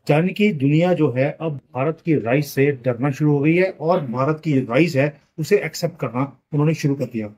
यानी कि दुनिया जो है अब भारत की राइस से डरना शुरू हो गई है और भारत की राइस है उसे एक्सेप्ट करना उन्होंने शुरू कर दिया।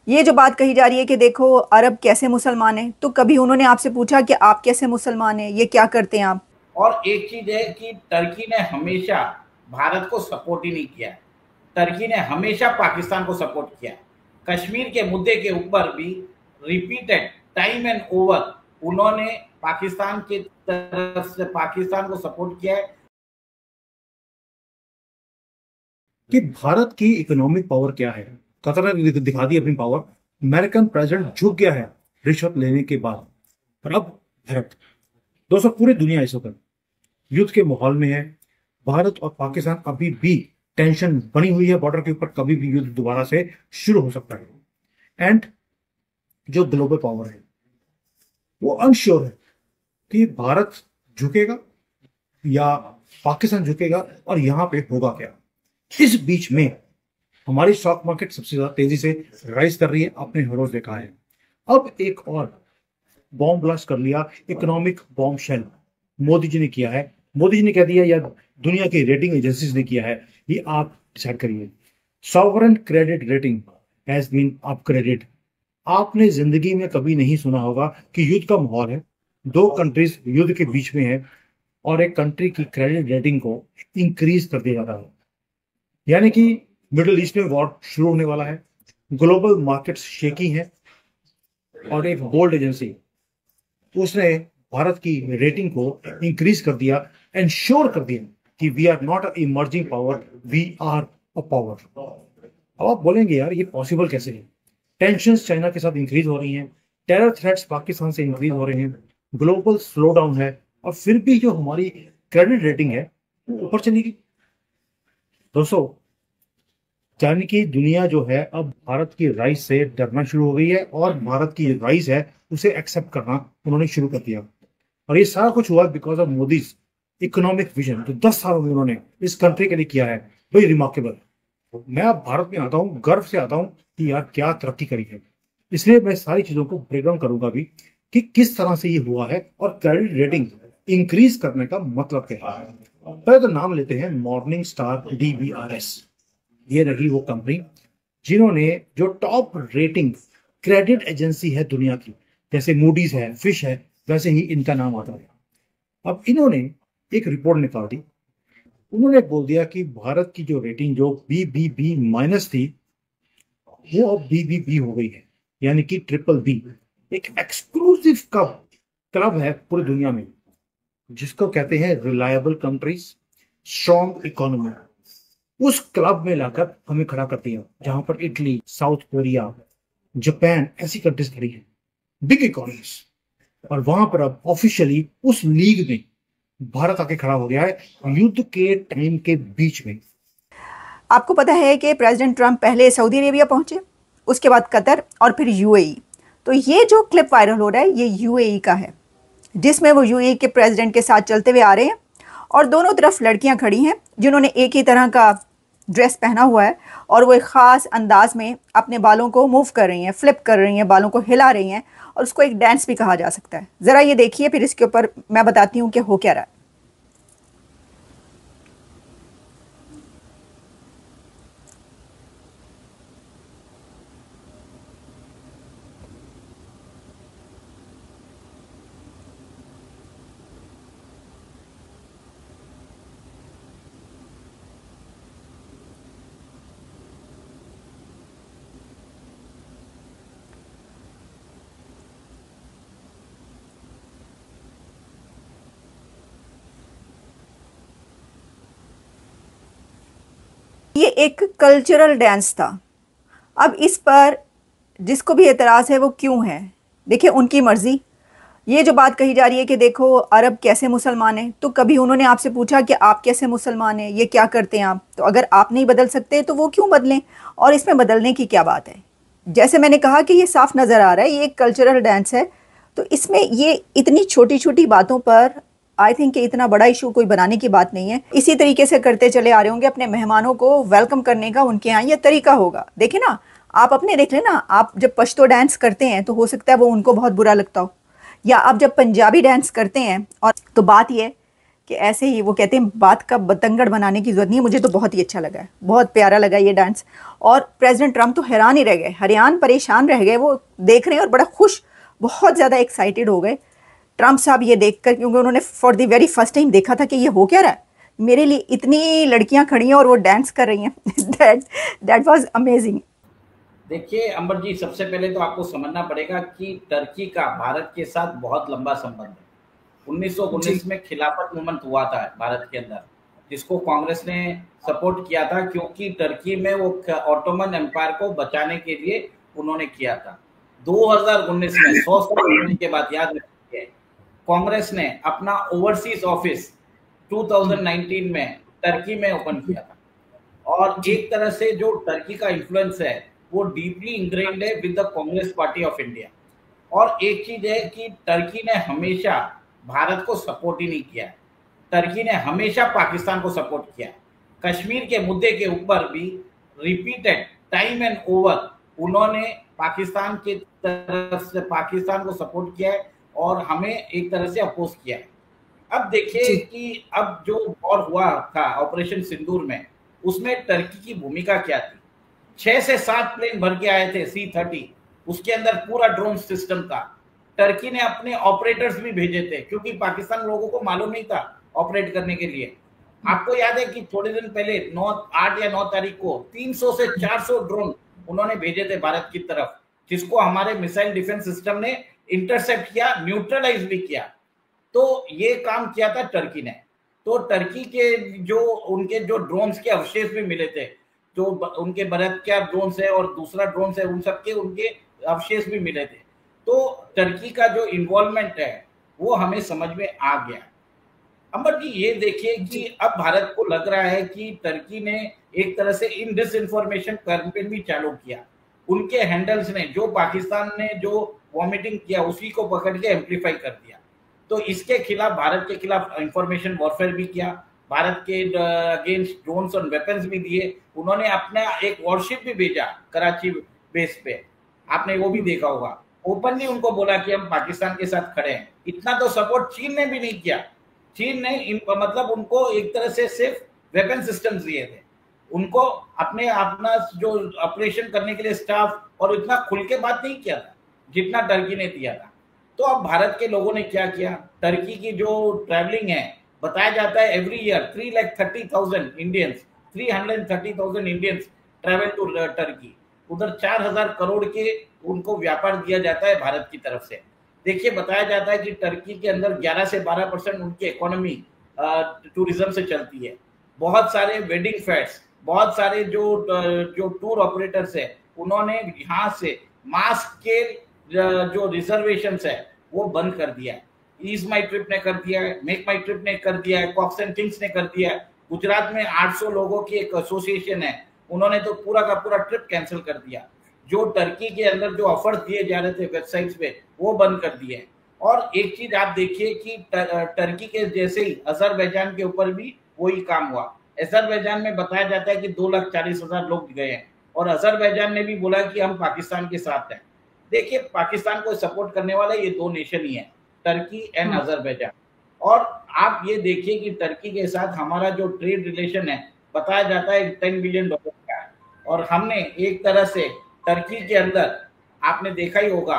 ये जो बात कही जा रही है कि देखो अरब कैसे मुसलमान हैं, तो कभी उन्होंने आपसे पूछा कि आप कैसे मुसलमान हैं, ये क्या करते हैं आप? और एक चीज है कि टर्की ने हमेशा भारत को सपोर्ट ही नहीं किया। टर्की ने हमेशा पाकिस्तान को सपोर्ट किया। कश्मीर के मुद्दे के ऊपर भी रिपीटेड टाइम एंड ओवर उन्होंने पाकिस्तान की तरफ से पाकिस्तान को सपोर्ट किया है। कि भारत की इकोनॉमिक पावर क्या है, कतर ने दिखा दी अपनी पावर। अमेरिकन प्रेसिडेंट झुक गया है रिश्वत लेने के बाद। और अब भारत, दोस्तों पूरी दुनिया इस वक्त युद्ध के माहौल में है। भारत और पाकिस्तान अभी भी टेंशन बनी हुई है बॉर्डर के ऊपर, कभी भी युद्ध दोबारा से शुरू हो सकता है। एंड जो ग्लोबल पावर है वो अनश्योर है कि भारत झुकेगा या पाकिस्तान झुकेगा और यहां पे होगा क्या। इस बीच में हमारी स्टॉक मार्केट सबसे ज्यादा तेजी से राइज कर रही है, आपने हर रोज देखा है। अब एक और बॉम्ब ब्लास्ट कर लिया, economic bomb shell Modi ji ने किया है। मोदी जी ने कह दिया या दुनिया की रेटिंग एजेंसीज ने किया है, ये आप डिसाइड करिए। Sovereign credit rating has been upgraded. आपने जिंदगी में कभी नहीं सुना होगा कि युद्ध का माहौल है, दो कंट्रीज युद्ध के बीच में है और एक कंट्री की क्रेडिट रेटिंग को इंक्रीज कर दिया जाता है। यानी कि मिडिल ईस्ट में वॉर शुरू होने वाला है, ग्लोबल मार्केट्स शेकी है और एक गोल्ड एजेंसी उसने भारत की रेटिंग को इंक्रीज कर दिया, एंश्योर कर दिया कि we are not a emerging power, we are a power. अब आप बोलेंगे यार ये पॉसिबल कैसे है? टेंशंस चाइना के साथ इंक्रीज हो रही हैं, टेरर थ्रेट्स पाकिस्तान से इंक्रीज हो रहे हैं, ग्लोबल स्लो डाउन है और फिर भी जो हमारी क्रेडिट रेटिंग है वो ऊपर चली गई। दोस्तों यानी कि दुनिया जो है अब भारत की राइस से डरना शुरू हो गई है और भारत की राइस है उसे एक्सेप्ट करना उन्होंने शुरू कर दिया। और ये सारा कुछ हुआ because of Modi economic vision जो 10 सालों में उन्होंने इस कंट्री के लिए किया है, वही रिमार्केबल। मैं अब भारत में आता हूँ, गर्व से आता हूँ कि यार क्या तरक्की करी है। इसलिए मैं सारी चीजों को ब्रेक डाउन करूंगा भी कि किस तरह से ये हुआ है और क्रेडिट रेटिंग इंक्रीज करने का मतलब क्या है। पहले तो नाम लेते हैं मॉर्निंग स्टार DBRS। ये रही वो कंपनी जिन्होंने जो टॉप रेटिंग क्रेडिट एजेंसी है दुनिया की, जैसे मूडीज है, फिश है, वैसे ही इनका नाम आता है। अब इन्होंने एक रिपोर्ट निकाल दी। उन्होंने बोल दिया कि भारत की जो रेटिंग जो BBB माइनस थी वो अब BBB हो गई है, यानी कि BBB। एक एक्सक्लूसिव क्लब है पूरी दुनिया में जिसको कहते हैं रिलायबल कंट्रीज, स्ट्रॉन्ग इकोनॉमी। उस क्लब में लाकर हमें खड़ा कर दिया जहां पर इटली, साउथ कोरिया, जापान ऐसी कंट्रीज खड़ी है, बिग इकोनॉमीज। और वहां पर अब ऑफिशियली उस लीग में भारत आके खड़ा हो गया है युद्ध के टाइम के बीच में। आपको पता है कि प्रेसिडेंट ट्रंप पहले सऊदी अरेबिया पहुंचे, उसके बाद कतर और फिर यूएई। तो ये जो क्लिप वायरल हो रहा है ये यूएई का है, जिसमें वो यूएई के प्रेसिडेंट के साथ चलते हुए आ रहे हैं और दोनों तरफ लड़कियां खड़ी हैं जिन्होंने एक ही तरह का ड्रेस पहना हुआ है और वो एक ख़ास अंदाज में अपने बालों को मूव कर रही हैं, फ्लिप कर रही हैं, बालों को हिला रही हैं और उसको एक डांस भी कहा जा सकता है। ज़रा ये देखिए, फिर इसके ऊपर मैं बताती हूँ कि हो क्या रहा है। ये एक कल्चरल डांस था। अब इस पर जिसको भी एतराज़ है वो क्यों है, देखिए उनकी मर्ज़ी। ये जो बात कही जा रही है कि देखो अरब कैसे मुसलमान हैं, तो कभी उन्होंने आपसे पूछा कि आप कैसे मुसलमान हैं, ये क्या करते हैं आप? तो अगर आप नहीं बदल सकते तो वो क्यों बदलें, और इसमें बदलने की क्या बात है? जैसे मैंने कहा कि ये साफ नज़र आ रहा है ये एक कल्चरल डांस है, तो इसमें ये इतनी छोटी छोटी बातों पर आई थिंक कि इतना बड़ा इशू कोई बनाने की बात नहीं है। इसी तरीके से करते चले आ रहे होंगे, अपने मेहमानों को वेलकम करने का उनके यहाँ ये तरीका होगा। देखे ना, आप अपने देख लेना, आप जब पश्तो डांस करते हैं तो हो सकता है वो उनको बहुत बुरा लगता हो, या आप जब पंजाबी डांस करते हैं और तो बात यह कि ऐसे ही वो कहते हैं बात का बतंगड़ बनाने की जरूरत नहीं है। मुझे तो बहुत ही अच्छा लगा है, बहुत प्यारा लगा ये डांस। और प्रेसिडेंट ट्रम्प तो हैरान ही रह गए, हैरान परेशान रह गए, वो देख रहे हैं और बड़ा खुश, बहुत ज़्यादा एक्साइटेड हो गए ट्रम्प साहब ये देखकर, क्योंकि उन्होंने for the very first time देखा था कि ये हो क्या रहा है, मेरे लिए इतनी लड़कियां खड़ी हैं और वो डांस कर रही हैं। That that was amazing. देखिए अंबर जी, सबसे पहले तो आपको समझना पड़ेगा कि टर्की का भारत के साथ बहुत लंबा संबंध है। 1919 में खिलाफत मूवमेंट हुआ था भारत के अंदर, जिसको कांग्रेस ने सपोर्ट किया था, क्योंकि टर्की में वो ऑटोमन एम्पायर को बचाने के लिए उन्होंने किया था। 2019 में 100 साल होने के बाद, याद रखिए, कांग्रेस ने अपना ओवरसीज ऑफिस 2019 में टर्की में ओपन किया था। और एक तरह से जो टर्की का इन्फ्लुएंस है वो डीपली इंग्रेन्ड है with the Congress party of India. और एक चीज है कि टर्की ने हमेशा भारत को सपोर्ट ही नहीं किया है, टर्की ने हमेशा पाकिस्तान को सपोर्ट किया। कश्मीर के मुद्दे के ऊपर भी रिपीटेड टाइम एंड ओवर उन्होंने पाकिस्तान की तरफ से पाकिस्तान को सपोर्ट किया है और हमें एक तरह से अपोज किया है। अब देखिए कि अब जो वॉर हुआ था ऑपरेशन सिंदूर में, उसमें टर्की की भूमिका क्या थी। 6 से 7 प्लेन भर के आए थे C-30, उसके अंदर पूरा ड्रोन सिस्टम था। टर्की ने अपने ऑपरेटर्स भी भेजे थे, क्योंकि पाकिस्तान लोगों को मालूम नहीं था ऑपरेट करने के लिए। आपको याद है कि थोड़े दिन पहले 8 या 9 तारीख को 300 से 400 ड्रोन उन्होंने भेजे थे भारत की तरफ, जिसको हमारे मिसाइल डिफेंस सिस्टम ने इंटरसेप्ट किया, न्यूट्रलाइज भी किया। तो ये काम किया था टर्की ने। तो टर्की के जो उनके जो ड्रोन्स के अवशेष भी मिले थे, जो उनके भरतक्यार ड्रोन्स है और दूसरा ड्रोन्स है, उन सबके उनके अवशेष भी मिले थे। तो टर्की का जो इन्वॉल्वमेंट है वो हमें समझ में आ गया। अंबर जी, ये देखिए कि अब भारत को लग रहा है कि टर्की ने एक तरह से इन डिसइंफॉर्मेशन कैंपेन भी चालू किया। उनके हैंडल्स ने, जो पाकिस्तान ने जो वॉमिटिंग किया, उसी को पकड़ के एम्पलीफाई कर दिया। तो इसके खिलाफ, भारत के खिलाफ इंफॉर्मेशन वॉरफेयर भी किया, भारत के अगेंस्ट ड्रोन्स और वेपन्स भी दिए। उन्होंने अपना एक वॉरशिप भी भेजा कराची बेस पे, आपने वो भी देखा होगा। ओपनली उनको बोला कि हम पाकिस्तान के साथ खड़े हैं। इतना तो सपोर्ट चीन ने भी नहीं किया। चीन ने मतलब उनको एक तरह से सिर्फ वेपन सिस्टम्स दिए थे, उनको अपना जो ऑपरेशन करने के लिए स्टाफ, और इतना खुल के बात नहीं किया था जितना टर्की ने दिया था। तो अब भारत के लोगों ने क्या किया, टर्की की जो ट्रैवलिंग है, बताया जाता है every year 330,000 Indians 330,000 Indians travel to Turkey. उधर 4,000 करोड़ के उनको व्यापार दिया जाता है भारत की तरफ से। देखिए, बताया जाता है कि टर्की के अंदर 11 से 12% उनकी इकोनॉमी टूरिज्म से चलती है। बहुत सारे वेडिंग फेयर्स, बहुत सारे जो टूर ऑपरेटर्स है, उन्होंने यहाँ से मास के जो रिजर्वेशंस है वो बंद कर दिया है। ईज माई ट्रिप ने कर दिया है, मेक माई ट्रिप ने कर दिया है, कॉक्स एंड किंग्स ने कर दिया है। गुजरात में 800 लोगों की एक एसोसिएशन है, उन्होंने तो पूरा का पूरा ट्रिप कैंसिल कर दिया। जो टर्की के अंदर जो ऑफर्स दिए जा रहे थे वेबसाइट्स पे, वो बंद कर दिए। और एक चीज आप देखिए कि टर्की के जैसे ही अजरबैजान के ऊपर भी वही काम हुआ। अजरबैजान में बताया जाता है कि 2,40,000 लोग गए हैं, और अजरबैजान ने भी बोला कि हम पाकिस्तान के साथ हैं। देखिए, पाकिस्तान को सपोर्ट करने वाला ये 2 नेशन ही है, टर्की एंड अजरबैजान। और आप ये देखिए कि टर्की के साथ हमारा जो ट्रेड रिलेशन है, बताया जाता है $10 बिलियन का है। और हमने एक तरह से टर्की के अंदर, आपने देखा ही होगा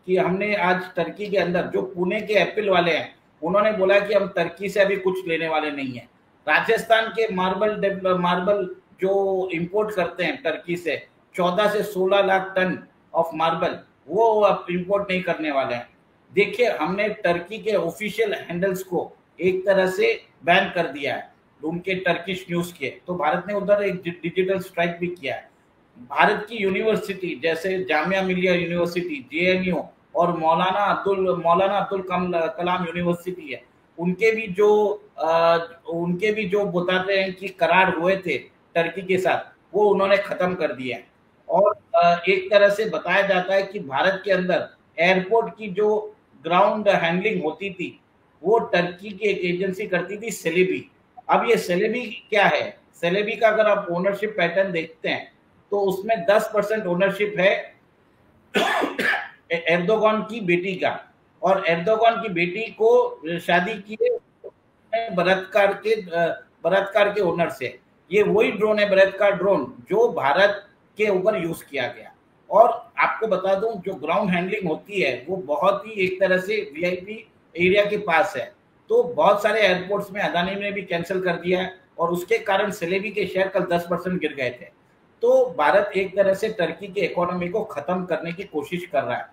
कि हमने आज टर्की के अंदर जो पुणे के एप्पल वाले हैं, उन्होंने बोला कि हम टर्की से अभी कुछ लेने वाले नहीं है। राजस्थान के मार्बल जो इंपोर्ट करते हैं टर्की से, 14 से 16 लाख टन ऑफ मार्बल, वो अब इंपोर्ट नहीं करने वाले हैं। देखिए, हमने टर्की के ऑफिशियल हैंडल्स को एक तरह से बैन कर दिया है, उनके टर्किश न्यूज के। तो भारत ने उधर एक डिजिटल स्ट्राइक भी किया है। भारत की यूनिवर्सिटी जैसे जामिया मिलिया यूनिवर्सिटी, JNU, और मौलाना अब्दुल कलाम यूनिवर्सिटी है, उनके भी जो बताते हैं कि करार हुए थे टर्की के साथ, वो उन्होंने खत्म कर दिया है। और एक तरह से बताया जाता है कि भारत के अंदर एयरपोर्ट की जो ग्राउंड हैंडलिंग होती थी, वो टर्की की एक एजेंसी करती थी, सेलेबी। अब ये सेलेबी क्या है, सेलेबी का अगर आप ओनरशिप पैटर्न देखते हैं तो उसमें 10% ओनरशिप है एर्दोगान की बेटी का, और एर्दोगान की बेटी को शादी की है बलात्कार के ओनर से। ये वही ड्रोन है, बलात्कार ड्रोन, जो भारत के ऊपर यूज किया गया। और आपको बता दूं, जो ग्राउंड हैंडलिंग होती है वो बहुत ही एक तरह से वीआईपी एरिया के पास है। तो बहुत सारे एयरपोर्ट्स में अदानी ने भी कैंसिल कर दिया है और उसके कारण सेलेबी के शेयर कल 10% गिर गए थे। तो भारत एक तरह से टर्की की इकोनॉमी को खत्म करने की कोशिश कर रहा है।